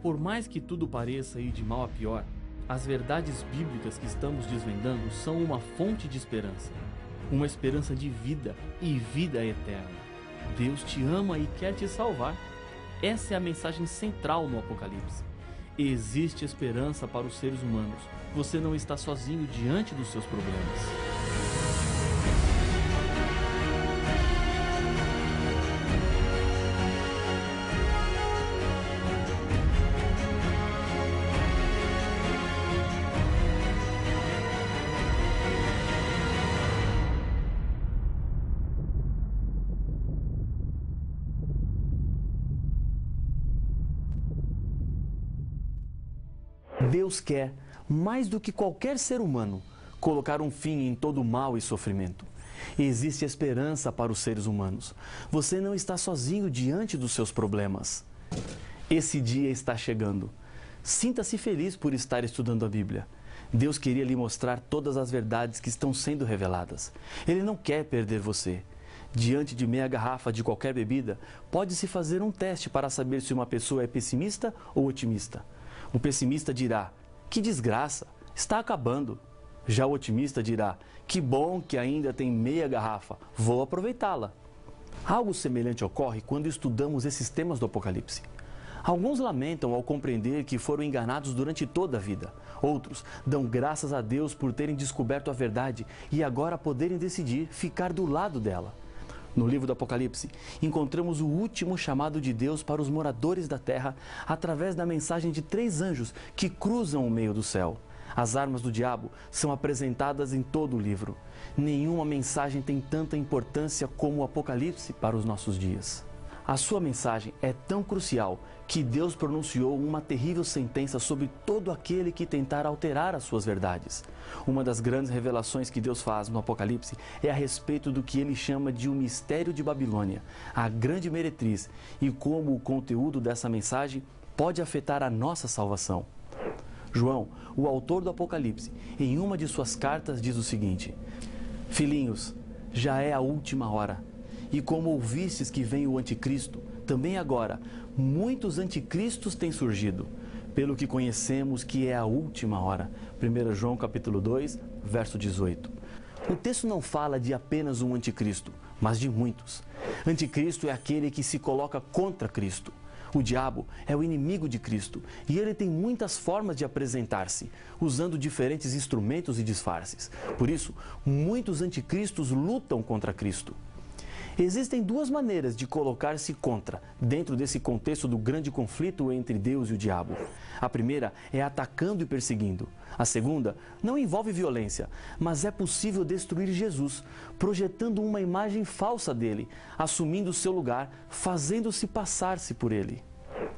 Por mais que tudo pareça ir de mal a pior, as verdades bíblicas que estamos desvendando são uma fonte de esperança. Uma esperança de vida e vida eterna. Deus te ama e quer te salvar. Essa é a mensagem central no Apocalipse. Existe esperança para os seres humanos. Você não está sozinho diante dos seus problemas. Deus quer, mais do que qualquer ser humano, colocar um fim em todo mal e sofrimento. Existe esperança para os seres humanos. Você não está sozinho diante dos seus problemas. Esse dia está chegando. Sinta-se feliz por estar estudando a Bíblia. Deus queria lhe mostrar todas as verdades que estão sendo reveladas. Ele não quer perder você. Diante de meia garrafa de qualquer bebida, pode-se fazer um teste para saber se uma pessoa é pessimista ou otimista. O pessimista dirá: que desgraça, está acabando. Já o otimista dirá: que bom que ainda tem meia garrafa, vou aproveitá-la. Algo semelhante ocorre quando estudamos esses temas do Apocalipse. Alguns lamentam ao compreender que foram enganados durante toda a vida. Outros dão graças a Deus por terem descoberto a verdade e agora poderem decidir ficar do lado dela. No livro do Apocalipse, encontramos o último chamado de Deus para os moradores da terra através da mensagem de 3 anjos que cruzam o meio do céu. As armas do diabo são apresentadas em todo o livro. Nenhuma mensagem tem tanta importância como o Apocalipse para os nossos dias. A sua mensagem é tão crucial que Deus pronunciou uma terrível sentença sobre todo aquele que tentar alterar as suas verdades. Uma das grandes revelações que Deus faz no Apocalipse é a respeito do que ele chama de o mistério de Babilônia, a grande meretriz, e como o conteúdo dessa mensagem pode afetar a nossa salvação. João, o autor do Apocalipse, em uma de suas cartas diz o seguinte: Filhinhos, já é a última hora. E como ouvistes que vem o anticristo, também agora muitos anticristos têm surgido, pelo que conhecemos que é a última hora. 1 João capítulo 2, verso 18. O texto não fala de apenas um anticristo, mas de muitos. Anticristo é aquele que se coloca contra Cristo. O diabo é o inimigo de Cristo e ele tem muitas formas de apresentar-se, usando diferentes instrumentos e disfarces. Por isso, muitos anticristos lutam contra Cristo. Existem 2 maneiras de colocar-se contra, dentro desse contexto do grande conflito entre Deus e o diabo. A primeira é atacando e perseguindo. A segunda não envolve violência, mas é possível destruir Jesus, projetando uma imagem falsa dele, assumindo seu lugar, fazendo-se passar-se por ele.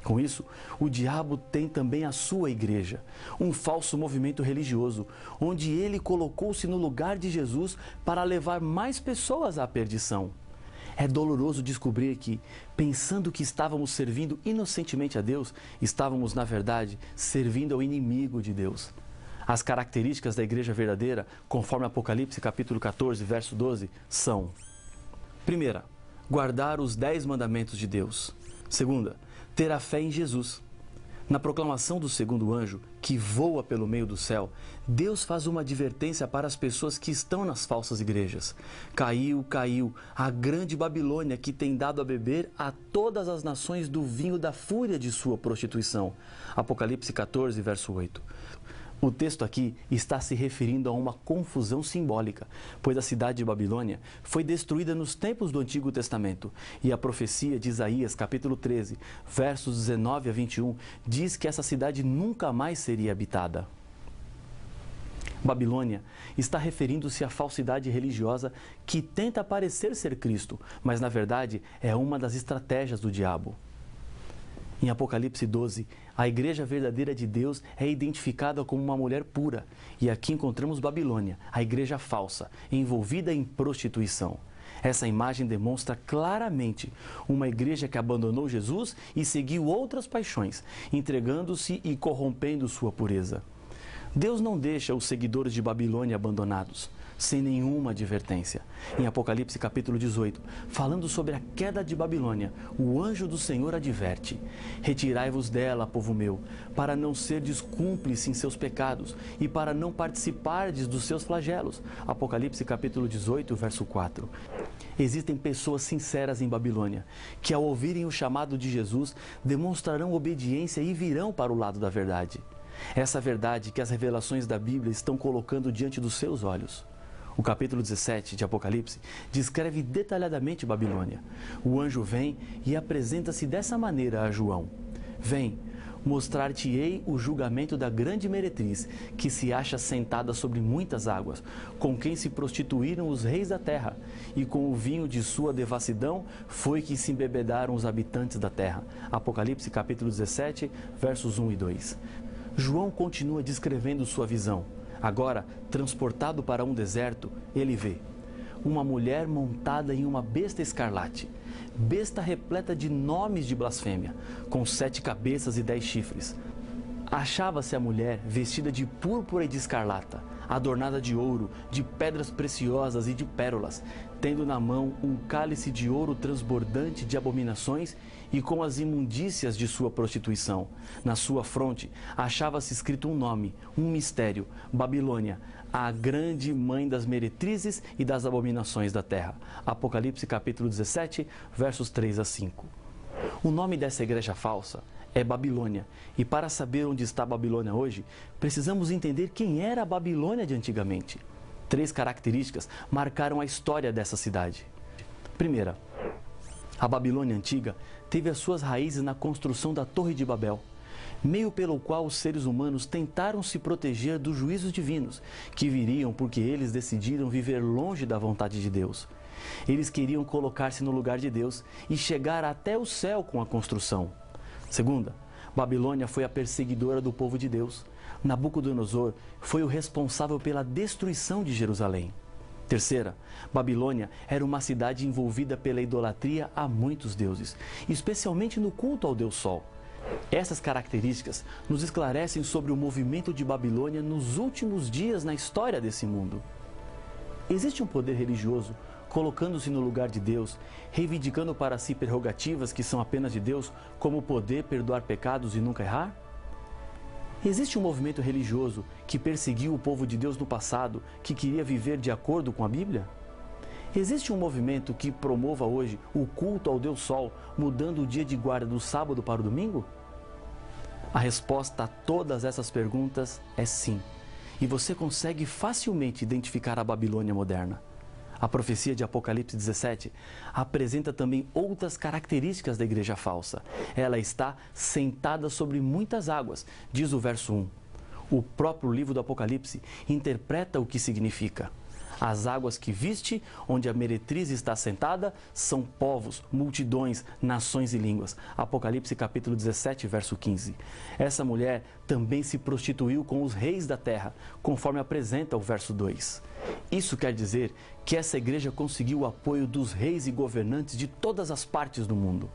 Com isso, o diabo tem também a sua igreja, um falso movimento religioso, onde ele colocou-se no lugar de Jesus para levar mais pessoas à perdição. É doloroso descobrir que, pensando que estávamos servindo inocentemente a Deus, estávamos, na verdade, servindo ao inimigo de Deus. As características da igreja verdadeira, conforme Apocalipse capítulo 14, verso 12, são: primeira, guardar os 10 mandamentos de Deus. Segunda, ter a fé em Jesus. Na proclamação do segundo anjo, que voa pelo meio do céu, Deus faz uma advertência para as pessoas que estão nas falsas igrejas. Caiu, caiu, a grande Babilônia que tem dado a beber a todas as nações do vinho da fúria de sua prostituição. Apocalipse 14, verso 8. O texto aqui está se referindo a uma confusão simbólica, pois a cidade de Babilônia foi destruída nos tempos do Antigo Testamento, e a profecia de Isaías, capítulo 13, versos 19 a 21, diz que essa cidade nunca mais seria habitada. Babilônia está referindo-se à falsidade religiosa que tenta parecer ser Cristo, mas na verdade é uma das estratégias do diabo. Em Apocalipse 12, a igreja verdadeira de Deus é identificada como uma mulher pura. E aqui encontramos Babilônia, a igreja falsa, envolvida em prostituição. Essa imagem demonstra claramente uma igreja que abandonou Jesus e seguiu outras paixões, entregando-se e corrompendo sua pureza. Deus não deixa os seguidores de Babilônia abandonados. sem nenhuma advertência. Em Apocalipse capítulo 18, falando sobre a queda de Babilônia, o anjo do Senhor adverte: retirai-vos dela, povo meu, para não serdes cúmplices em seus pecados e para não participardes dos seus flagelos. Apocalipse capítulo 18, verso 4. Existem pessoas sinceras em Babilônia, que ao ouvirem o chamado de Jesus, demonstrarão obediência e virão para o lado da verdade. Essa verdade que as revelações da Bíblia estão colocando diante dos seus olhos. O capítulo 17 de Apocalipse descreve detalhadamente Babilônia. O anjo vem e apresenta-se dessa maneira a João: vem, mostrar-te-ei o julgamento da grande meretriz, que se acha sentada sobre muitas águas, com quem se prostituíram os reis da terra, e com o vinho de sua devassidão foi que se embebedaram os habitantes da terra. Apocalipse capítulo 17, versos 1 e 2. João continua descrevendo sua visão. Agora, transportado para um deserto, ele vê uma mulher montada em uma besta escarlate, besta repleta de nomes de blasfêmia, com 7 cabeças e 10 chifres. Achava-se a mulher vestida de púrpura e de escarlata, adornada de ouro, de pedras preciosas e de pérolas, tendo na mão um cálice de ouro transbordante de abominações e com as imundícias de sua prostituição. Na sua fronte achava-se escrito um nome, um mistério: Babilônia, a grande mãe das meretrizes e das abominações da terra. Apocalipse capítulo 17, versos 3 a 5. O nome dessa igreja falsa é Babilônia. E para saber onde está a Babilônia hoje, precisamos entender quem era a Babilônia de antigamente. 3 características marcaram a história dessa cidade. Primeira, a Babilônia antiga teve as suas raízes na construção da Torre de Babel, meio pelo qual os seres humanos tentaram se proteger dos juízos divinos, que viriam porque eles decidiram viver longe da vontade de Deus. Eles queriam colocar-se no lugar de Deus e chegar até o céu com a construção. Segunda, Babilônia foi a perseguidora do povo de Deus. Nabucodonosor foi o responsável pela destruição de Jerusalém. Terceira, Babilônia era uma cidade envolvida pela idolatria a muitos deuses, especialmente no culto ao Deus Sol. Essas características nos esclarecem sobre o movimento de Babilônia nos últimos dias na história desse mundo. Existe um poder religioso colocando-se no lugar de Deus, reivindicando para si prerrogativas que são apenas de Deus, como o poder perdoar pecados e nunca errar? Existe um movimento religioso que perseguiu o povo de Deus no passado, que queria viver de acordo com a Bíblia? Existe um movimento que promova hoje o culto ao Deus Sol, mudando o dia de guarda do sábado para o domingo? A resposta a todas essas perguntas é sim. E você consegue facilmente identificar a Babilônia moderna. A profecia de Apocalipse 17 apresenta também outras características da igreja falsa. Ela está sentada sobre muitas águas, diz o verso 1. O próprio livro do Apocalipse interpreta o que significa. As águas que viste, onde a meretriz está sentada, são povos, multidões, nações e línguas. Apocalipse capítulo 17, verso 15. Essa mulher também se prostituiu com os reis da terra, conforme apresenta o verso 2. Isso quer dizer que essa igreja conseguiu o apoio dos reis e governantes de todas as partes do mundo.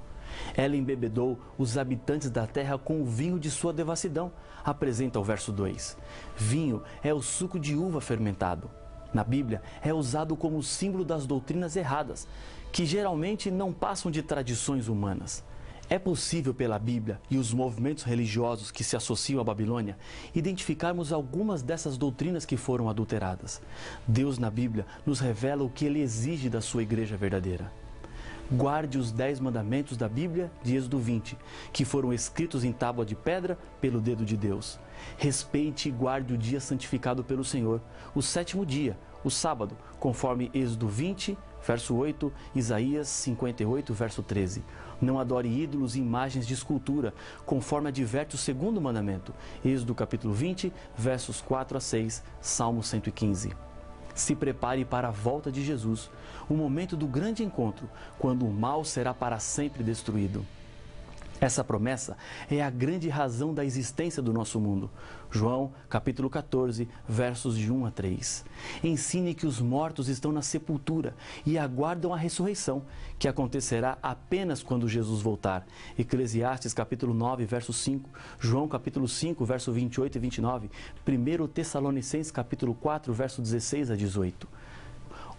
Ela embebedou os habitantes da terra com o vinho de sua devassidão, apresenta o verso 2. Vinho é o suco de uva fermentado. Na Bíblia, é usado como símbolo das doutrinas erradas, que geralmente não passam de tradições humanas. É possível, pela Bíblia e os movimentos religiosos que se associam à Babilônia, identificarmos algumas dessas doutrinas que foram adulteradas. Deus, na Bíblia, nos revela o que Ele exige da sua igreja verdadeira. Guarde os 10 mandamentos da Bíblia de Êxodo 20, que foram escritos em tábua de pedra pelo dedo de Deus. Respeite e guarde o dia santificado pelo Senhor, o 7º dia, o sábado, conforme Êxodo 20, verso 8, Isaías 58, verso 13. Não adore ídolos e imagens de escultura, conforme adverte o 2º mandamento, Êxodo capítulo 20, versos 4 a 6, Salmo 115. Se prepare para a volta de Jesus, o momento do grande encontro, quando o mal será para sempre destruído. Essa promessa é a grande razão da existência do nosso mundo. João, capítulo 14, versos de 1 a 3. Ensine que os mortos estão na sepultura e aguardam a ressurreição, que acontecerá apenas quando Jesus voltar. Eclesiastes, capítulo 9, verso 5. João, capítulo 5, verso 28 e 29. 1 Tessalonicenses, capítulo 4, verso 16 a 18.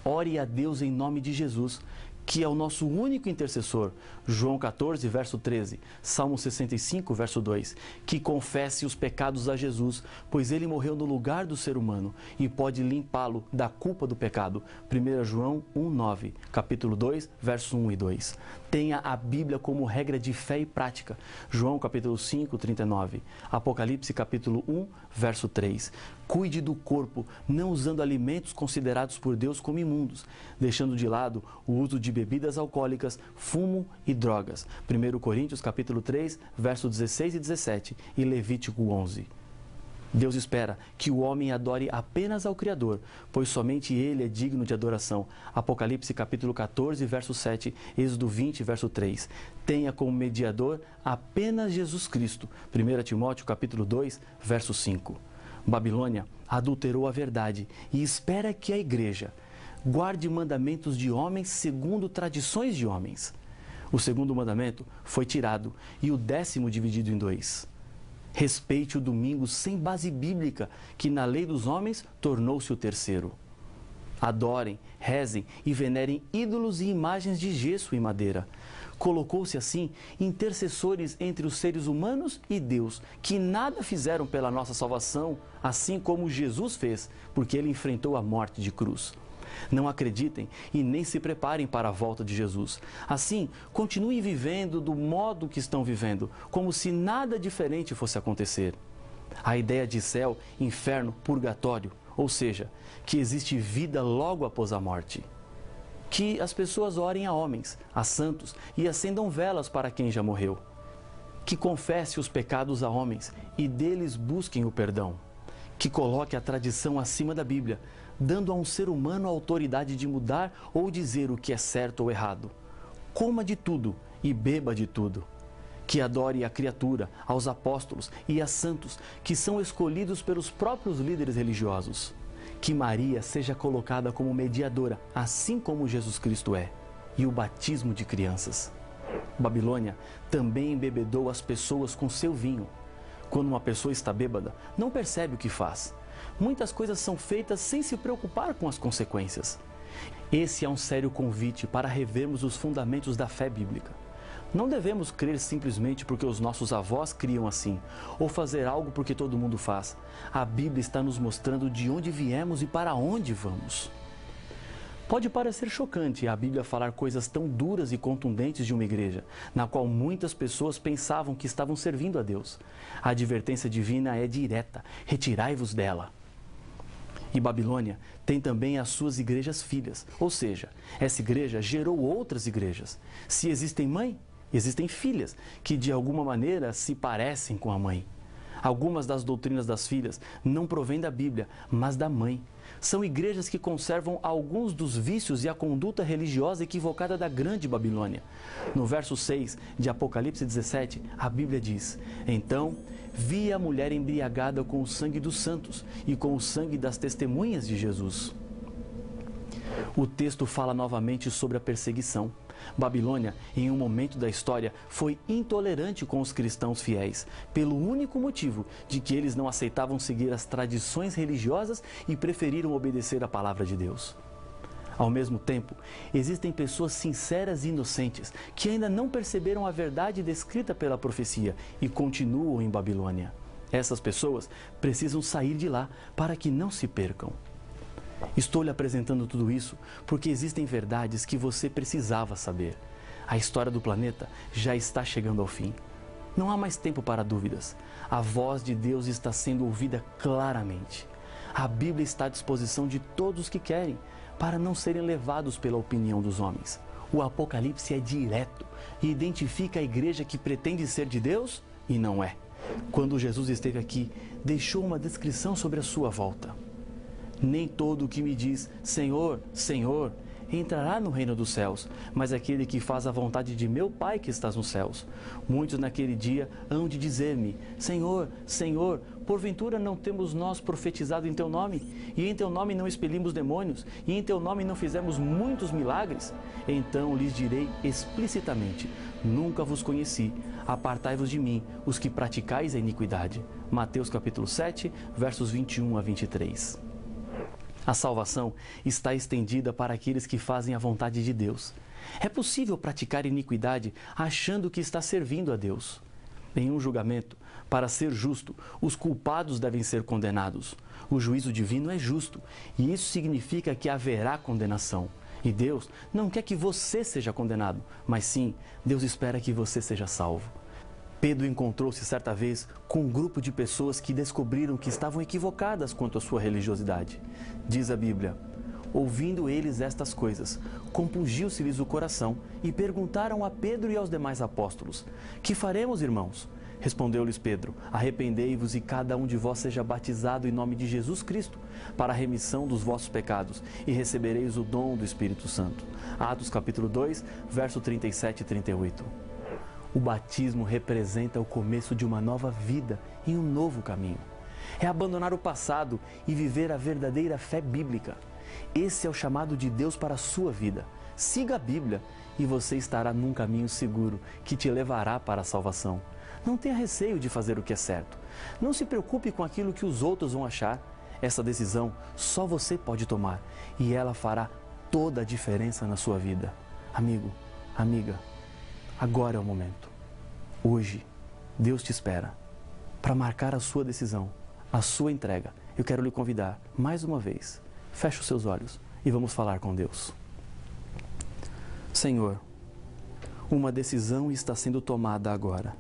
Ore a Deus em nome de Jesus, que é o nosso único intercessor. João 14, verso 13, Salmo 65, verso 2, que confesse os pecados a Jesus, pois ele morreu no lugar do ser humano e pode limpá-lo da culpa do pecado. 1 João 1, 9, capítulo 2, verso 1 e 2. Tenha a Bíblia como regra de fé e prática. João capítulo 5, 39, Apocalipse capítulo 1, verso 3. Cuide do corpo, não usando alimentos considerados por Deus como imundos, deixando de lado o uso de bebidas alcoólicas, fumo e drogas. 1 Coríntios capítulo 3, verso 16 e 17 e Levítico 11. Deus espera que o homem adore apenas ao Criador, pois somente Ele é digno de adoração. Apocalipse capítulo 14, verso 7, Êxodo 20, verso 3. Tenha como mediador apenas Jesus Cristo. 1 Timóteo capítulo 2, verso 5. Babilônia adulterou a verdade e espera que a igreja guarde mandamentos de homens segundo tradições de homens. O segundo mandamento foi tirado e o 10º dividido em 2. Respeite o domingo sem base bíblica, que na lei dos homens tornou-se o 3º. Adorem, rezem e venerem ídolos e imagens de gesso e madeira. Colocou-se assim intercessores entre os seres humanos e Deus, que nada fizeram pela nossa salvação, assim como Jesus fez, porque ele enfrentou a morte de cruz. Não acreditem e nem se preparem para a volta de Jesus. Assim, continuem vivendo do modo que estão vivendo, como se nada diferente fosse acontecer. A ideia de céu, inferno, purgatório, ou seja, que existe vida logo após a morte. Que as pessoas orem a homens, a santos e acendam velas para quem já morreu. Que confesse os pecados a homens e deles busquem o perdão. Que coloque a tradição acima da Bíblia, dando a um ser humano a autoridade de mudar ou dizer o que é certo ou errado. Coma de tudo e beba de tudo. Que adore a criatura, aos apóstolos e a santos, que são escolhidos pelos próprios líderes religiosos. Que Maria seja colocada como mediadora, assim como Jesus Cristo é, e o batismo de crianças. Babilônia também embebedou as pessoas com seu vinho. Quando uma pessoa está bêbada, não percebe o que faz. Muitas coisas são feitas sem se preocupar com as consequências. Esse é um sério convite para revermos os fundamentos da fé bíblica. Não devemos crer simplesmente porque os nossos avós criam assim, ou fazer algo porque todo mundo faz. A Bíblia está nos mostrando de onde viemos e para onde vamos. Pode parecer chocante a Bíblia falar coisas tão duras e contundentes de uma igreja, na qual muitas pessoas pensavam que estavam servindo a Deus. A advertência divina é direta: retirai-vos dela. E Babilônia tem também as suas igrejas filhas, ou seja, essa igreja gerou outras igrejas. Se existem mãe, existem filhas, que de alguma maneira se parecem com a mãe. Algumas das doutrinas das filhas não provêm da Bíblia, mas da mãe. São igrejas que conservam alguns dos vícios e a conduta religiosa equivocada da grande Babilônia. No verso 6 de Apocalipse 17, a Bíblia diz: Então vi a mulher embriagada com o sangue dos santos e com o sangue das testemunhas de Jesus. O texto fala novamente sobre a perseguição. Babilônia, em um momento da história, foi intolerante com os cristãos fiéis, pelo único motivo de que eles não aceitavam seguir as tradições religiosas e preferiram obedecer à palavra de Deus. Ao mesmo tempo, existem pessoas sinceras e inocentes que ainda não perceberam a verdade descrita pela profecia e continuam em Babilônia. Essas pessoas precisam sair de lá para que não se percam. Estou lhe apresentando tudo isso porque existem verdades que você precisava saber. A história do planeta já está chegando ao fim. Não há mais tempo para dúvidas. A voz de Deus está sendo ouvida claramente. A Bíblia está à disposição de todos que querem, para não serem levados pela opinião dos homens. O Apocalipse é direto e identifica a igreja que pretende ser de Deus e não é. Quando Jesus esteve aqui, deixou uma descrição sobre a sua volta. Nem todo o que me diz, Senhor, Senhor, entrará no reino dos céus, mas aquele que faz a vontade de meu Pai que estás nos céus. Muitos naquele dia hão de dizer-me: Senhor, Senhor, porventura não temos nós profetizado em teu nome? E em teu nome não expelimos demônios? E em teu nome não fizemos muitos milagres? Então lhes direi explicitamente: nunca vos conheci. Apartai-vos de mim, os que praticais a iniquidade. Mateus capítulo 7, versos 21 a 23. A salvação está estendida para aqueles que fazem a vontade de Deus. É possível praticar iniquidade achando que está servindo a Deus. Em um julgamento, para ser justo, os culpados devem ser condenados. O juízo divino é justo, e isso significa que haverá condenação. E Deus não quer que você seja condenado, mas sim, Deus espera que você seja salvo. Pedro encontrou-se certa vez com um grupo de pessoas que descobriram que estavam equivocadas quanto à sua religiosidade. Diz a Bíblia: ouvindo eles estas coisas, compungiu-se-lhes o coração e perguntaram a Pedro e aos demais apóstolos: que faremos, irmãos? Respondeu-lhes Pedro: arrependei-vos e cada um de vós seja batizado em nome de Jesus Cristo, para a remissão dos vossos pecados, e recebereis o dom do Espírito Santo. Atos capítulo 2, verso 37 e 38. O batismo representa o começo de uma nova vida e um novo caminho. É abandonar o passado e viver a verdadeira fé bíblica. Esse é o chamado de Deus para a sua vida. Siga a Bíblia e você estará num caminho seguro que te levará para a salvação. Não tenha receio de fazer o que é certo. Não se preocupe com aquilo que os outros vão achar. Essa decisão só você pode tomar e ela fará toda a diferença na sua vida. Amigo, amiga, agora é o momento. Hoje, Deus te espera para marcar a sua decisão, a sua entrega. Eu quero lhe convidar, mais uma vez, feche os seus olhos e vamos falar com Deus. Senhor, uma decisão está sendo tomada agora.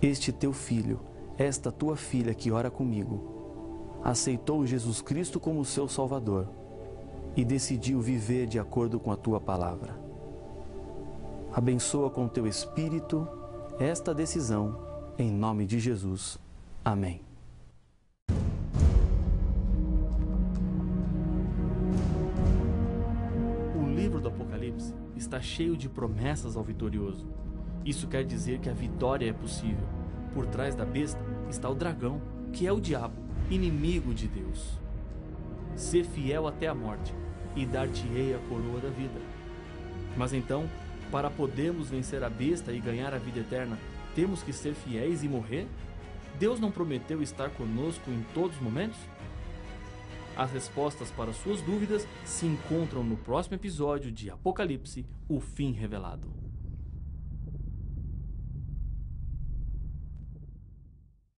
Este teu filho, esta tua filha que ora comigo, aceitou Jesus Cristo como seu Salvador e decidiu viver de acordo com a tua palavra. Abençoa com teu Espírito esta decisão, em nome de Jesus. Amém. O livro do Apocalipse está cheio de promessas ao vitorioso. Isso quer dizer que a vitória é possível. Por trás da besta está o dragão, que é o diabo, inimigo de Deus. Sê fiel até a morte, e dar-te-ei a coroa da vida. Mas então, para podermos vencer a besta e ganhar a vida eterna, temos que ser fiéis e morrer? Deus não prometeu estar conosco em todos os momentos? As respostas para suas dúvidas se encontram no próximo episódio de Apocalipse, o fim revelado.